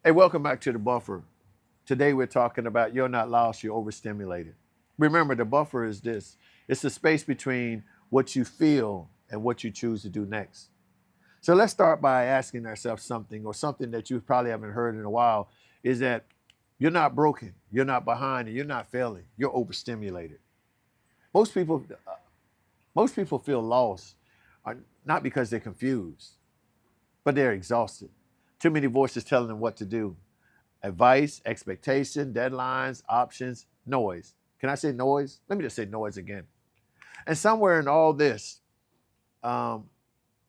Hey, welcome back to the buffer. Today we're talking about you're not lost, you're overstimulated. Remember, the buffer is this. It's the space between what you feel and what you choose to do next. So let's start by asking ourselves something, or something that you probably haven't heard in a while, is that you're not broken, you're not behind, and you're not failing. You're overstimulated. Most people, most people feel lost, not because they're confused, but they're exhausted. Too many voices telling them what to do. Advice, expectation, deadlines, options, noise. Can I say noise? Let me just say noise again. And somewhere in all this, um,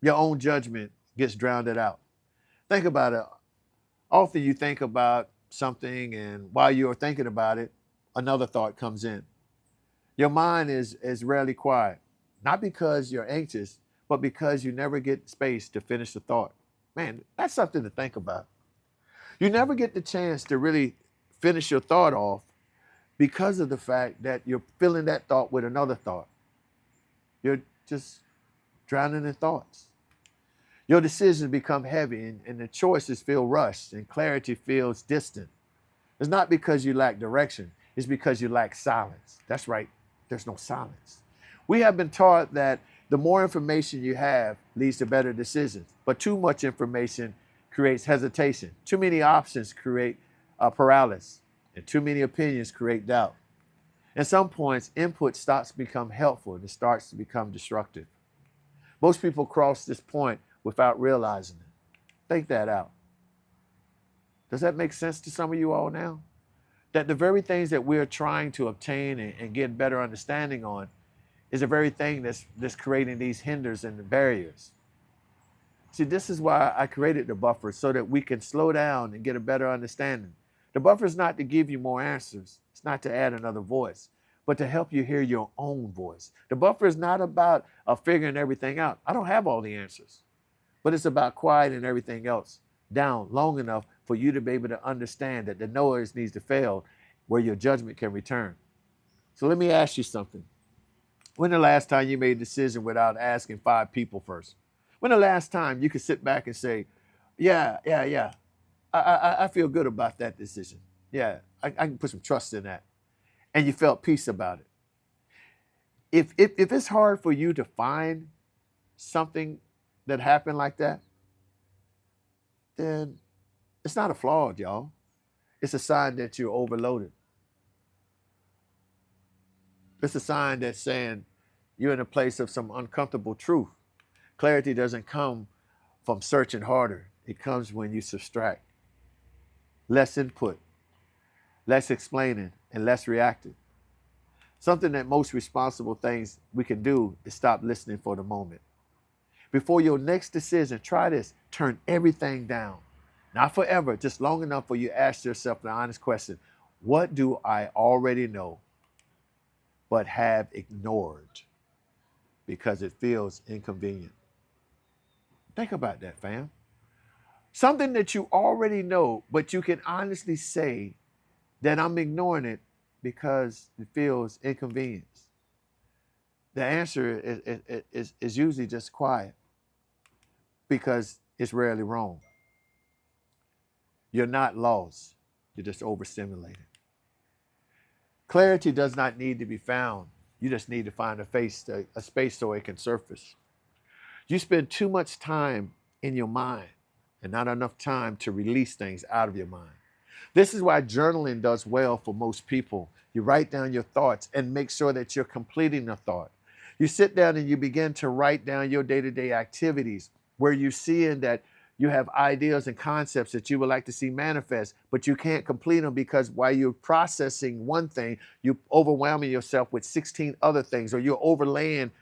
your own judgment gets drowned out. Think about it. Often you think about something, and while you're thinking about it, another thought comes in. Your mind is rarely quiet, not because you're anxious, but because you never get space to finish the thought. Man, that's something to think about. You never get the chance to really finish your thought off because of the fact that you're filling that thought with another thought. You're just drowning in thoughts. Your decisions become heavy, and the choices feel rushed, and clarity feels distant. It's not because you lack direction, it's because you lack silence. That's right, there's no silence. We have been taught that the more information you have leads to better decisions, but too much information creates hesitation. Too many options create paralysis, and too many opinions create doubt. At some points, input stops to become helpful and it starts to become destructive. Most people cross this point without realizing it. Think that out. Does that make sense to some of you all now? That the very things that we're trying to obtain and get better understanding on is the very thing that's creating these hinders and the barriers. See, this is why I created the buffer, so that we can slow down and get a better understanding. The buffer is not to give you more answers. It's not to add another voice, but to help you hear your own voice. The buffer is not about figuring everything out. I don't have all the answers, but it's about quieting everything else down long enough for you to be able to understand that the noise needs to fail where your judgment can return. So let me ask you something. When the last time you made a decision without asking 5 people first? When the last time you could sit back and say, yeah, I feel good about that decision. Yeah, I can put some trust in that. And you felt peace about it. If it's hard for you to find something that happened like that, then it's not a flaw, y'all. It's a sign that you're overloaded. It's a sign that's saying you're in a place of some uncomfortable truth. Clarity doesn't come from searching harder. It comes when you subtract. Less input, less explaining, and less reacting. Something that most responsible things we can do is stop listening for the moment. Before your next decision, try this. Turn everything down. Not forever, just long enough for you to ask yourself the honest question. What do I already know but have ignored because it feels inconvenient? Think about that, fam. Something that you already know, but you can honestly say that I'm ignoring it because it feels inconvenient. The answer is usually just quiet, because it's rarely wrong. You're not lost. You're just overstimulated. Clarity does not need to be found. You just need to find a space so it can surface. You spend too much time in your mind and not enough time to release things out of your mind. This is why journaling does well for most people. You write down your thoughts and make sure that you're completing the thought. You sit down and you begin to write down your day-to-day activities, where you're seeing that you have ideas and concepts that you would like to see manifest, but you can't complete them because while you're processing one thing, you're overwhelming yourself with 16 other things, or you're overlaying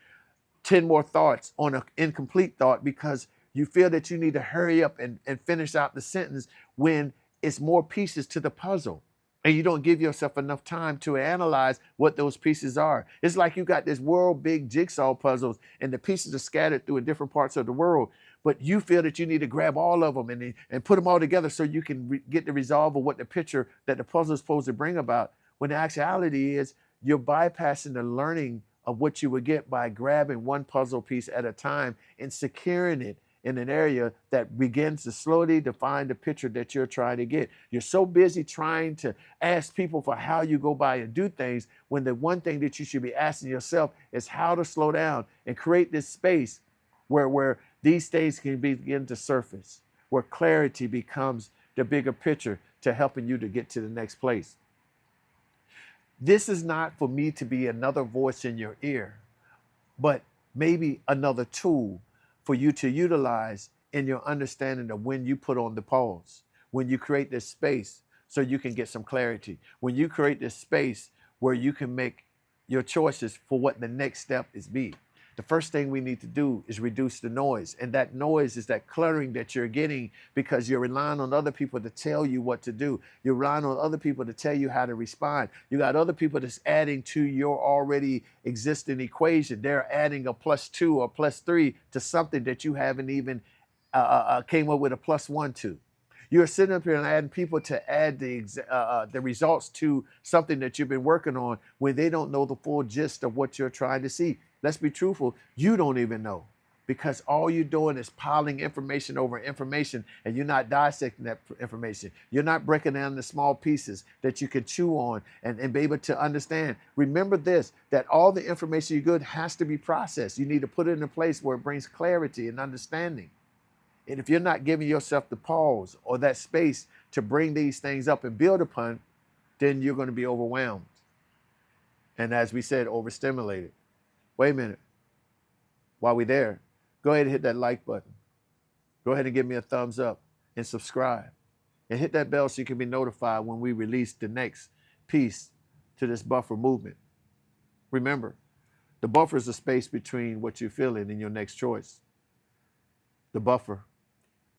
10 more thoughts on an incomplete thought because you feel that you need to hurry up and finish out the sentence when it's more pieces to the puzzle. And you don't give yourself enough time to analyze what those pieces are. It's like you got this world big jigsaw puzzles and the pieces are scattered through in different parts of the world, but you feel that you need to grab all of them and put them all together so you can get the resolve of what the picture that the puzzle is supposed to bring about. When the actuality is you're bypassing the learning of what you would get by grabbing one puzzle piece at a time and securing it in an area that begins to slowly define the picture that you're trying to get. You're so busy trying to ask people for how you go by and do things, when the one thing that you should be asking yourself is how to slow down and create this space where these things can begin to surface, where clarity becomes the bigger picture to helping you to get to the next place. This is not for me to be another voice in your ear, but maybe another tool for you to utilize in your understanding of when you put on the pause, when you create this space so you can get some clarity, when you create this space where you can make your choices for what the next step is be. The first thing we need to do is reduce the noise. And that noise is that cluttering that you're getting because you're relying on other people to tell you what to do. You're relying on other people to tell you how to respond. You got other people that's adding to your already existing equation. They're adding a +2 or +3 to something that you haven't even came up with a +1 to. You're sitting up here and adding people to add the results to something that you've been working on when they don't know the full gist of what you're trying to see. Let's be truthful, you don't even know, because all you're doing is piling information over information, and you're not dissecting that information. You're not breaking down the small pieces that you can chew on and be able to understand. Remember this, that all the information you get has to be processed. You need to put it in a place where it brings clarity and understanding. And if you're not giving yourself the pause or that space to bring these things up and build upon, then you're going to be overwhelmed. And as we said, overstimulated. Wait a minute. While we're there, go ahead and hit that like button. Go ahead and give me a thumbs up and subscribe. And hit that bell so you can be notified when we release the next piece to this buffer movement. Remember, the buffer is the space between what you're feeling and your next choice. The buffer